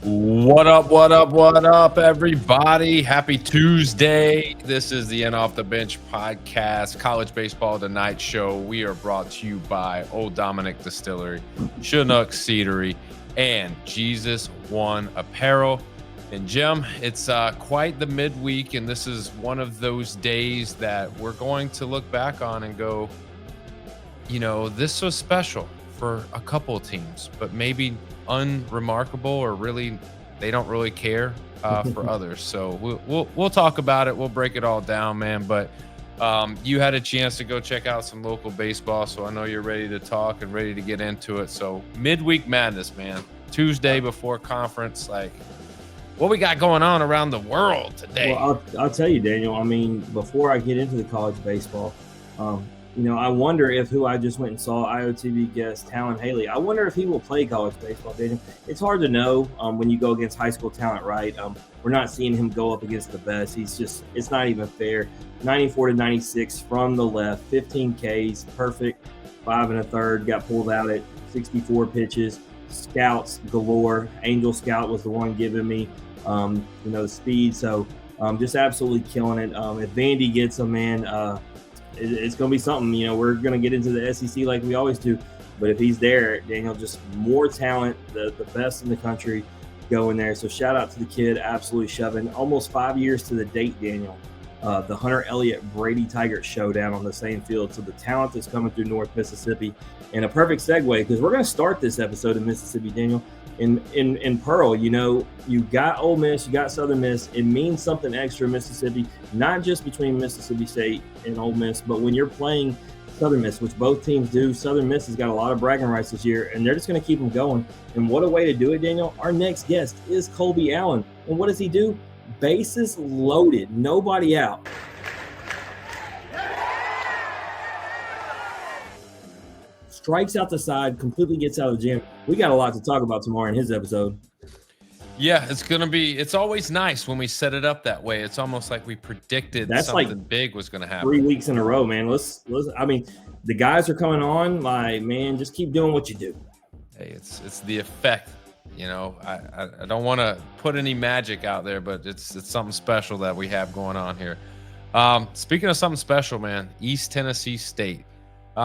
What up, what up, what up, everybody? Happy Tuesday. This is the End Off the Bench podcast, College Baseball Tonight show. We are brought to you by Old Dominick Distillery, Chinook Seedery, and Jesus One Apparel. And Jim, it's quite the midweek, and this is one of those days that we're going to look back on and go, you know, this was special for a couple of teams, but maybe unremarkable, or really they don't really care for others. So we'll talk about it. We'll break it all down, man. But you had a chance to go check out some local baseball, so I know you're ready to talk and ready to get into it. So midweek madness, man. Tuesday before conference, like what we got going on around the world today? Well, I'll tell you, Daniel. I mean, before I get into the college baseball, you know, I wonder if who I just went and saw, IOTV guest Talon Haley, I wonder if he will play college baseball, Daniel. It's hard to know when you go against high school talent, right? We're not seeing him go up against the best. It's not even fair. 94 to 96 from the left, 15 Ks, perfect, 5 1/3, got pulled out at 64 pitches, scouts galore. Angel Scout was the one giving me, the speed. So just absolutely killing it. If Vandy gets him, man, it's going to be something. You know, we're going to get into the SEC like we always do. But if he's there, Daniel, just more talent, the best in the country going there. So shout out to the kid, absolutely shoving. Almost 5 years to the date, Daniel. The Hunter Elliott Brady Tigers showdown on the same field. So the talent that's coming through North Mississippi. And a perfect segue, because we're going to start this episode in Mississippi, Daniel. In Pearl, you know, you got Ole Miss, you got Southern Miss. It means something extra in Mississippi, not just between Mississippi State and Ole Miss, but when you're playing Southern Miss, which both teams do. Southern Miss has got a lot of bragging rights this year, and they're just going to keep them going. And what a way to do it, Daniel. Our next guest is Colby Allen. And what does he do? Bases loaded, nobody out. Strikes out the side, completely gets out of the jam. We got a lot to talk about tomorrow in his episode. Yeah, it's always nice when we set it up that way. It's almost like we predicted something big was going to happen. 3 weeks in a row, man. The guys are coming on. My man, just keep doing what you do. Hey, it's the effect. You know, I don't want to put any magic out there, but it's something special that we have going on here. Speaking of something special, man, East Tennessee State.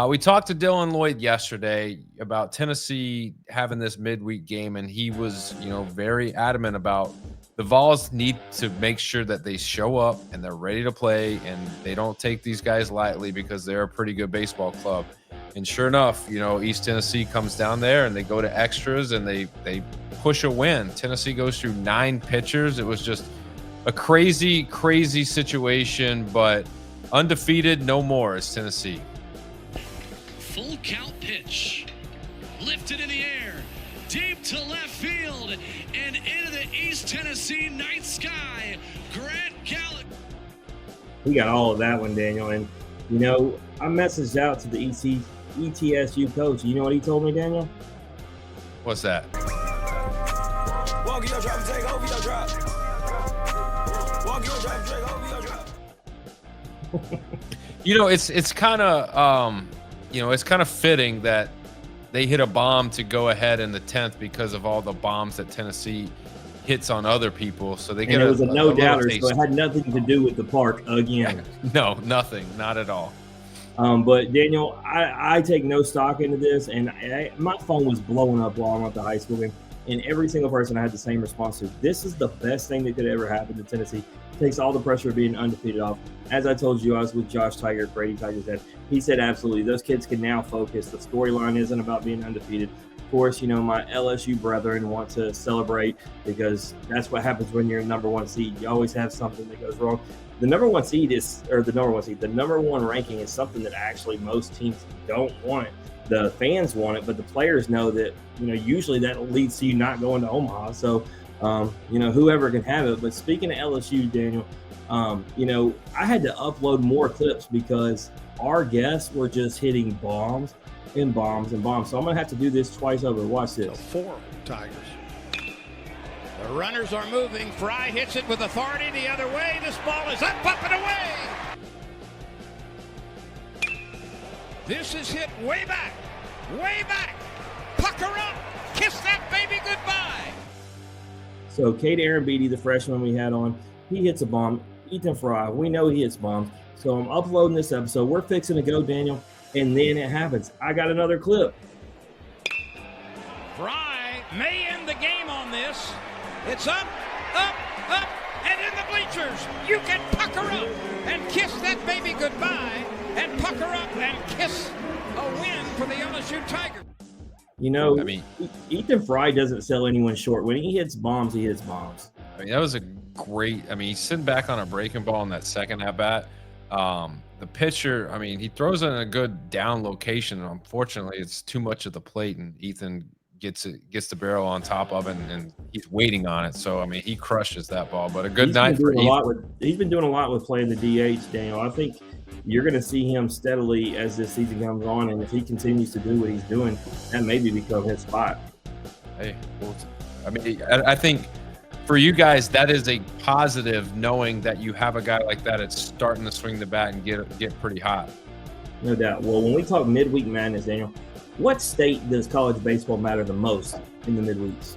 We talked to Dylan Lloyd yesterday about Tennessee having this midweek game, and he was, very adamant about the Vols need to make sure that they show up and they're ready to play, and they don't take these guys lightly because they're a pretty good baseball club. And sure enough, East Tennessee comes down there and they go to extras and they push a win. Tennessee goes through 9 pitchers. It was just a crazy, crazy situation, but undefeated no more is Tennessee. Full count pitch, lifted in the air, deep to left field, and into the East Tennessee night sky, Grant Gallick. We got all of that one, Daniel. And, I messaged out to the ETSU coach. You know what he told me, Daniel? What's that? Walk your drop, take over your drop. Walk your drop, take over your drop. It's kind of it's kind of fitting that they hit a bomb to go ahead in the 10th because of all the bombs that Tennessee hits on other people. So they get it was a no-doubter, so it had nothing to do with the park again. No, nothing, not at all. But Daniel, I take no stock into this, and my phone was blowing up while I'm at the high school game, and every single person I had the same response to. This is the best thing that could ever happen to Tennessee. Takes all the pressure of being undefeated off. As I told you, I was with Josh Tiger, Brady Tiger's head. He said absolutely. Those kids can now focus. The storyline isn't about being undefeated. Of course, my LSU brethren want to celebrate because that's what happens when you're number one seed. You always have something that goes wrong. The number one ranking is something that actually most teams don't want. The fans want it, but the players know that, usually that leads to you not going to Omaha. So, whoever can have it. But speaking of LSU, Daniel, I had to upload more clips because our guests were just hitting bombs and bombs and bombs. So I'm going to have to do this twice over. Watch this. 4 Tigers. The runners are moving. Fry hits it with authority the other way. This ball is up and away. This is hit way back. Pucker up. Kiss that baby goodbye. So Cade Arrowbeatty, the freshman we had on, he hits a bomb. Ethan Fry, we know he hits bombs. So I'm uploading this episode. We're fixing to go, Daniel, and then it happens. I got another clip. Fry may end the game on this. It's up, and in the bleachers. You can pucker up and kiss that baby goodbye and pucker up and kiss a win for the LSU Tigers. You know, Ethan Fry doesn't sell anyone short. When he hits bombs, he hits bombs. I mean, that was a great. I mean, he's sitting back on a breaking ball in that second at bat. The pitcher, I mean, he throws it in a good down location. Unfortunately, it's too much of the plate, and Ethan gets the barrel on top of it, and he's waiting on it. So, I mean, he crushes that ball. But a good night for Ethan. He's been doing a lot with playing the DH, Daniel. I think you're going to see him steadily as this season comes on, and if he continues to do what he's doing, that maybe become his spot. Hey, well, I mean, I think for you guys, that is a positive, knowing that you have a guy like that that's starting to swing the bat and get pretty hot. No doubt. Well, when we talk midweek madness, Daniel, what state does college baseball matter the most in the midweeks?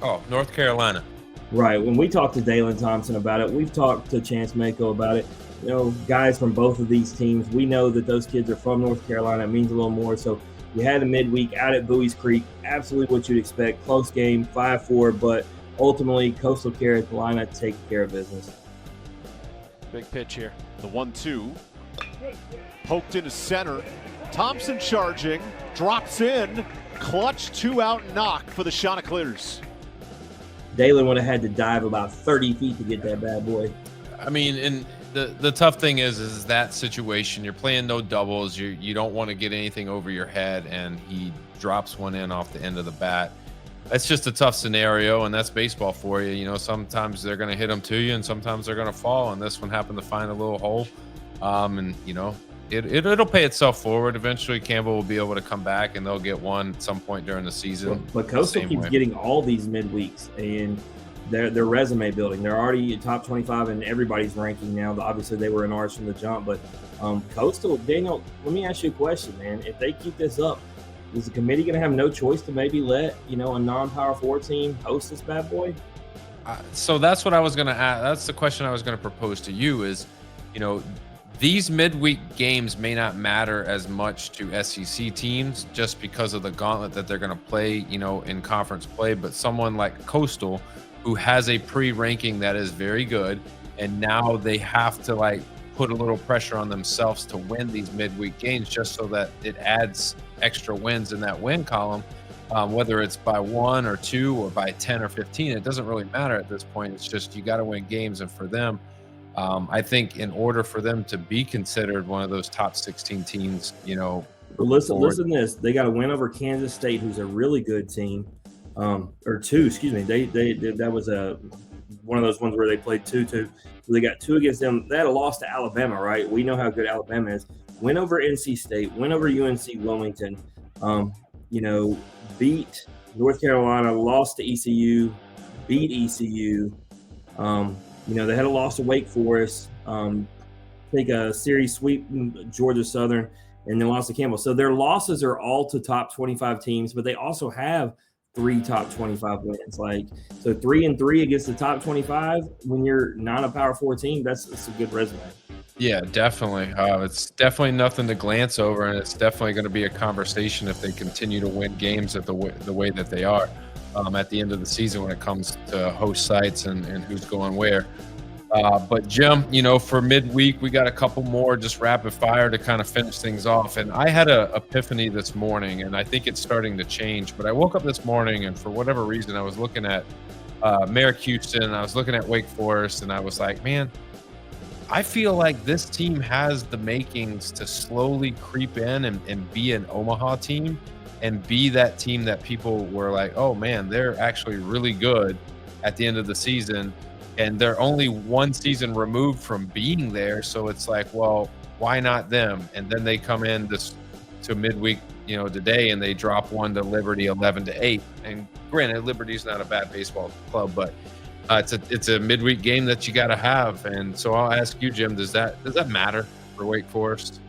Oh, North Carolina. Right. When we talked to Dalen Thompson about it, we've talked to Chance Mako about it. You know, guys from both of these teams, we know that those kids are from North Carolina. It means a little more. So you had a midweek out at Bowie's Creek, absolutely what you'd expect. Close game, 5-4, but ultimately Coastal Carolina taking care of business. Big pitch here. The 1-2. Poked into center. Thompson charging. Drops in. Clutch 2-out knock for the Chanticleers. Dalen would have had to dive about 30 feet to get that bad boy. I mean, and the tough thing is that situation. You're playing no doubles. You don't want to get anything over your head, and he drops one in off the end of the bat. That's just a tough scenario, and that's baseball for you. You know, sometimes they're going to hit them to you, and sometimes they're going to fall, and this one happened to find a little hole. And, you know, it'll pay itself forward. Eventually, Campbell will be able to come back, and they'll get one at some point during the season. But Coastal keeps getting all these midweeks, and their resume building. They're already top 25 in everybody's ranking now. Obviously, they were in ours from the jump. But Coastal, Daniel, let me ask you a question, man. If they keep this up, is the committee going to have no choice to maybe let, you know, a non-Power 4 team host this bad boy? So that's what I was going to ask. That's the question I was going to propose to you is, you know, these midweek games may not matter as much to SEC teams just because of the gauntlet that they're going to play, you know, in conference play. But someone like Coastal, who has a pre-ranking that is very good, and now they have to like put a little pressure on themselves to win these midweek games just so that it adds extra wins in that win column, whether it's by 1 or 2 or by 10 or 15, it doesn't really matter at this point. It's just you got to win games. And for them, I think in order for them to be considered one of those top 16 teams, you know. Listen to this. They got a win over Kansas State, who's a really good team. Or 2, excuse me. They that was one of those ones where they played 2-2. So they got 2 against them. They had a loss to Alabama, right? We know how good Alabama is. Win over NC State, win over UNC Wilmington, you know, beat North Carolina, lost to ECU, beat ECU. You know, they had a loss to Wake Forest, take a series sweep in Georgia Southern, and then lost to Campbell. So their losses are all to top 25 teams, but they also have 3 top 25 wins. Like, so 3-3 against the top 25 when you're not a Power 4 team, that's a good resume. Yeah, definitely. It's definitely nothing to glance over, and it's definitely going to be a conversation if they continue to win games at the way that they are at the end of the season when it comes to host sites and who's going where. But Jim, you know, for midweek, we got a couple more just rapid fire to kind of finish things off. And I had an epiphany this morning, and I think it's starting to change. But I woke up this morning, and for whatever reason, I was looking at Merrick Houston, and I was looking at Wake Forest, and I was like, man, I feel like this team has the makings to slowly creep in and be an Omaha team and be that team that people were like, oh, man, they're actually really good at the end of the season. And they're only 1 season removed from being there. So it's like, well, why not them? And then they come in to midweek, you know, today, and they drop one to Liberty 11-8. And granted, Liberty's not a bad baseball club, but it's a midweek game that you got to have. And so I'll ask you, Jim, does that matter for Wake Forest?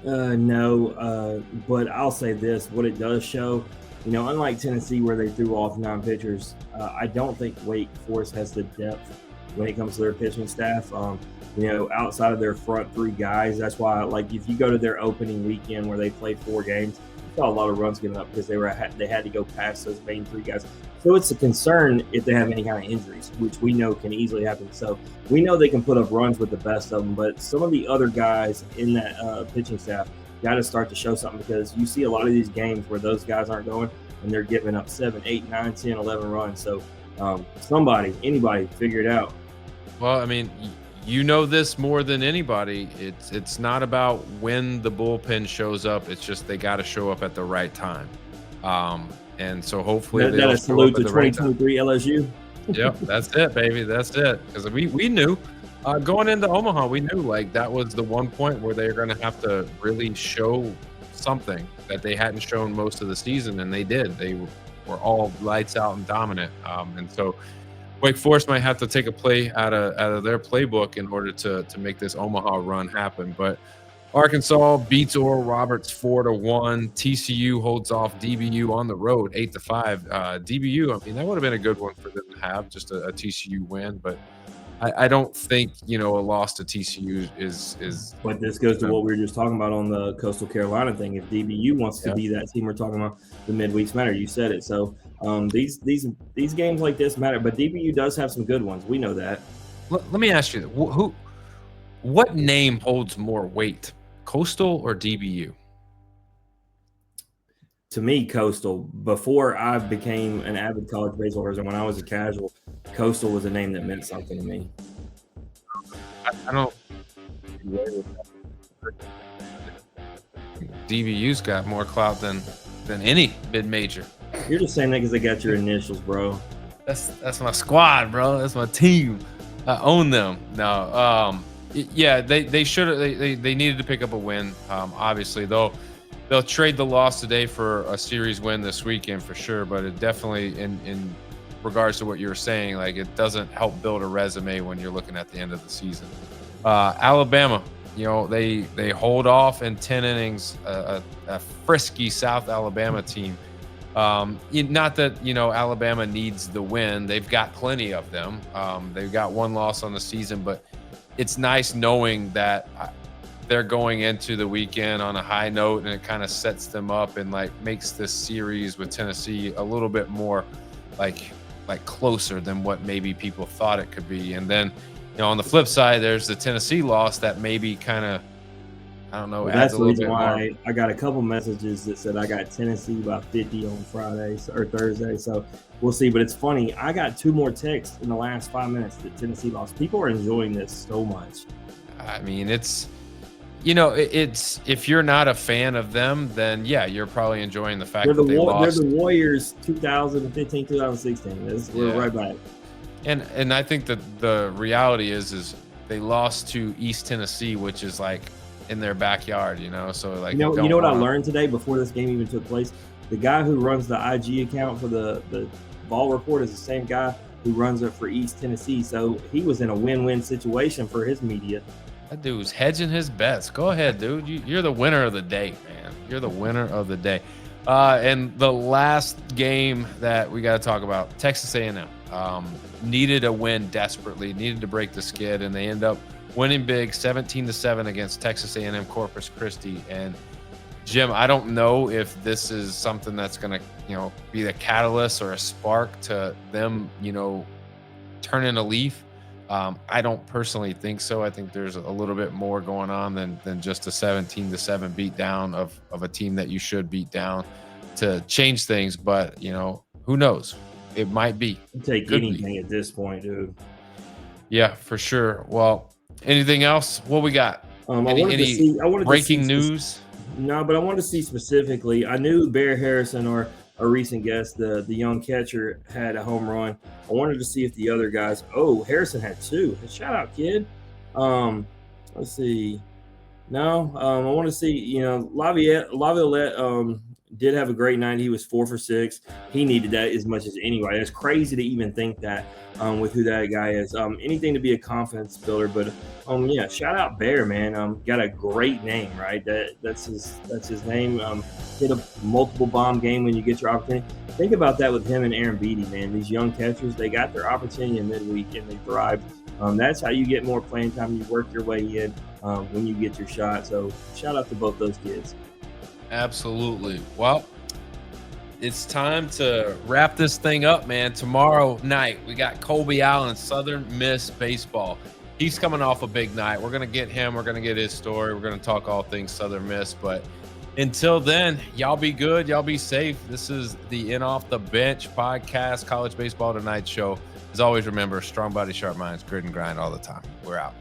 No, but I'll say this: what it does show unlike Tennessee where they threw off 9 pitchers, I don't think Wake Forest has the depth when it comes to their pitching staff. Outside of their front 3 guys, that's why, like, if you go to their opening weekend where they played 4 games, you saw a lot of runs given up because they had to go past those main 3 guys. So it's a concern if they have any kind of injuries, which we know can easily happen. So we know they can put up runs with the best of them, but some of the other guys in that pitching staff got to start to show something, because you see a lot of these games where those guys aren't going and they're giving up 7, 8, 9, 10, 11 runs. So anybody figure it out. Well, I mean, you know this more than anybody. It's not about when the bullpen shows up. It's just they got to show up at the right time. And so hopefully that a salute to 2023 LSU. Yep, that's it, baby. That's it. Because we knew going into Omaha, we knew like that was the one point where they're going to have to really show something that they hadn't shown most of the season, and they did. They were all lights out and dominant. And so Wake Forest might have to take a play out of their playbook in order to make this Omaha run happen. But Arkansas beats Oral Roberts 4-1. TCU holds off DBU on the road 8-5. DBU, I mean, that would have been a good one for them to have, just a TCU win. But I don't think, a loss to TCU is. But this goes to what we were just talking about on the Coastal Carolina thing. If DBU wants to be that team we're talking about, the midweeks matter. You said it. So these games like this matter. But DBU does have some good ones. We know that. Let me ask you, what name holds more weight, Coastal or DBU? To me, Coastal. Before I became an avid college baseball person, when I was a casual, Coastal was a name that meant something to me. I don't. DBU's got more clout than any mid-major. You're just saying that because they got your initials, bro. That's my squad, bro. That's my team. I own them. No, yeah, they should. They needed to pick up a win. Obviously, they'll trade the loss today for a series win this weekend for sure. But it definitely, in regards to what you were saying, like, it doesn't help build a resume when you're looking at the end of the season. Alabama, they hold off in 10 innings a frisky South Alabama team. Not that Alabama needs the win; they've got plenty of them. They've got 1 loss on the season, but it's nice knowing that they're going into the weekend on a high note, and it kind of sets them up and like makes this series with Tennessee a little bit more like closer than what maybe people thought it could be. And then, on the flip side, there's the Tennessee loss that maybe kind of, I don't know. Well, that's the reason why I got a couple messages that said I got Tennessee by 50 on Friday or Thursday. So we'll see. But it's funny. I got 2 more texts in the last 5 minutes that Tennessee lost. People are enjoying this so much. I mean, it's if you're not a fan of them, then yeah, you're probably enjoying the fact that they lost. They're the Warriors 2015, 2016. We're right back. And I think that the reality is they lost to East Tennessee, which is like in their backyard, so like, you know what I learned today before this game even took place? The guy who runs the IG account for the Ball Report is the same guy who runs it for East Tennessee. So he was in a win-win situation for his media. That dude's hedging his bets. Go ahead, dude. You're the winner of the day, man. You're the winner of the day. And the last game that we got to talk about, Texas A&M needed a win desperately, needed to break the skid, and they end up winning big 17-7 against Texas A&M Corpus Christi. And Jim, I don't know if this is something that's going to, be the catalyst or a spark to them, turning a leaf. I don't personally think so. I think there's a little bit more going on than just a 17-7 beat down of a team that you should beat down to change things. But, who knows? It might be. Take anything at this point, dude. Yeah, for sure. Well, anything else? What we got? I wanted breaking news? No, but I wanted to see specifically. I knew Bear Harrison, or a recent guest, the young catcher, had a home run. I wanted to see if the other guys. Oh, Harrison had 2. Shout out, kid. Let's see. No, I want to see, Laviolette did have a great night. He was 4 for 6. He needed that as much as anybody. It's crazy to even think that with who that guy is. Anything to be a confidence builder, but yeah, shout out Bear, man. Got a great name, right? That's his name. Hit a multiple bomb game when you get your opportunity. Think about that with him and Aaron Beatty, man. These young catchers, they got their opportunity in midweek and they thrived. That's how you get more playing time. You work your way in when you get your shot. So shout out to both those kids. Absolutely. Well, it's time to wrap this thing up, man. Tomorrow night, we got Colby Allen, Southern Miss baseball. He's coming off a big night. We're going to get him. We're going to get his story. We're going to talk all things Southern Miss. But until then, y'all be good. Y'all be safe. This is the In Off the Bench podcast, College Baseball Tonight show. As always, remember, strong body, sharp minds, grit and grind all the time. We're out.